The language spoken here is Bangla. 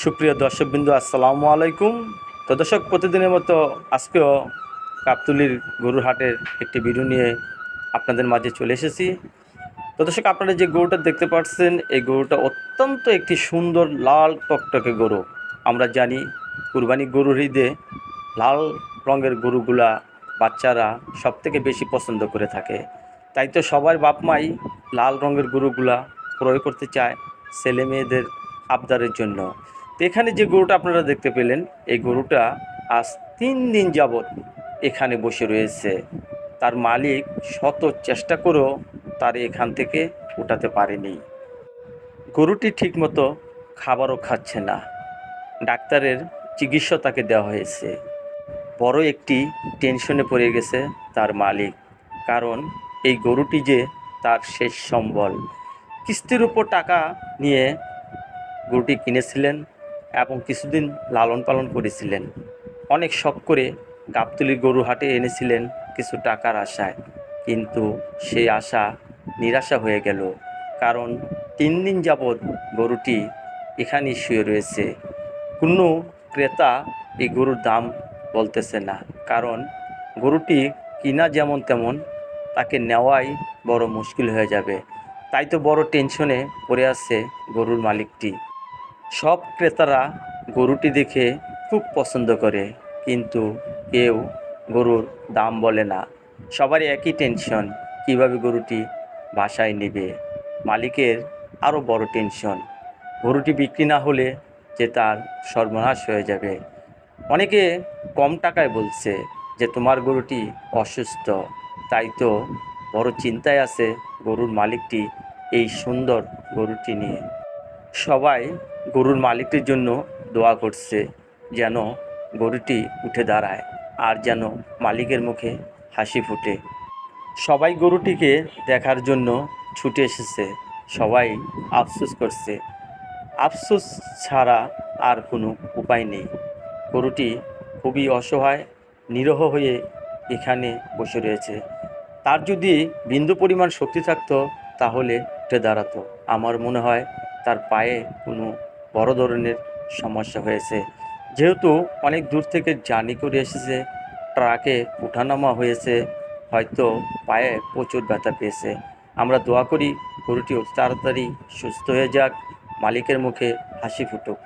সুপ্রিয় দর্শকবৃন্দ, আসসালামু আলাইকুম। তো দর্শক, প্রতিদিনের মতো আজকেও গাবতলীর গরুর হাটের একটি ভিডিও নিয়ে আপনাদের মাঝে চলে এসেছি। তো দর্শক, আপনারা যে গরুটা দেখতে পাচ্ছেন, এই গরুটা অত্যন্ত একটি সুন্দর লাল টকটকে গরু। আমরা জানি কুরবানি গরুর ঈদে লাল রঙের গরুগুলা বাচ্চারা সবথেকে বেশি পছন্দ করে থাকে। তাই তো সবার বাপ মাই লাল রঙের গরুগুলা ক্রয় করতে চায় ছেলে মেয়েদের আবদারের জন্য। তো এখানে যে গরুটা আপনারা দেখতে পেলেন, এই গরুটা আজ 3 দিন যাবৎ এখানে বসে রয়েছে। তার মালিক শত চেষ্টা করেও তার এখান থেকে উঠাতে পারেনি। গরুটি ঠিকমতো খাবারও খাচ্ছে না। ডাক্তারের চিকিৎসা তাকে দেওয়া হয়েছে। বড় একটি টেনশনে পড়ে গেছে তার মালিক, কারণ এই গরুটি যে তার শেষ সম্বল। কিস্তির উপর টাকা নিয়ে গরুটি কিনেছিলেন এবং কিছুদিন লালন পালন করেছিলেন। অনেক শখ করে গাবতলীর গরু হাটে এনেছিলেন কিছু টাকার আশায়, কিন্তু সেই আশা নিরাশা হয়ে গেল। কারণ 3 দিন যাবৎ গরুটি এখানেই শুয়ে রয়েছে। কোনো ক্রেতা এই গরুর দাম বলতেছে না, কারণ গরুটি কিনা যেমন তেমন, তাকে নেওয়াই বড় মুশকিল হয়ে যাবে। তাই তো বড় টেনশনে পড়ে আছে গরুর মালিকটি। সব ক্রেতারা গরুটি দেখে খুব পছন্দ করে, কিন্তু কেউ গরুর দাম বলে না। সবারই একই টেনশন, কিভাবে গরুটি বাসায় নেবে। মালিকের আরও বড় টেনশন, গরুটি বিক্রি না হলে যে তার সর্বনাশ হয়ে যাবে। অনেকে কম টাকায় বলছে যে তোমার গরুটি অসুস্থ। তাই তো বড় চিন্তায় আছে গরুর মালিকটি এই সুন্দর গরুটি নিয়ে। সবাই গরুর মালিকটির জন্য দোয়া করছে, যেন গরুটি উঠে দাঁড়ায় আর যেন মালিকের মুখে হাসি ফুটে। সবাই গরুটিকে দেখার জন্য ছুটে এসেছে। সবাই আফসোস করছে, আফসোস ছাড়া আর কোনো উপায় নেই। গরুটি খুবই অসহায়, নিরহ হয়ে এখানে বসে রয়েছে। তার যদি বিন্দু পরিমাণ শক্তি থাকতো তাহলে উঠে দাঁড়াতো। আমার মনে হয় তার পায়ে কোনো বড় ধরনের সমস্যা হয়েছে। যেহেতু অনেক দূর থেকে জার্নি করে এসেছে, ট্রাকে ওঠানামা হয়েছে, হয়তো পায়ে প্রচুর ব্যথা পেয়েছে। আমরা দোয়া করি গরুটি অতি তাড়াতাড়ি সুস্থ হয়ে যাক, মালিকের মুখে হাসি ফুটুক।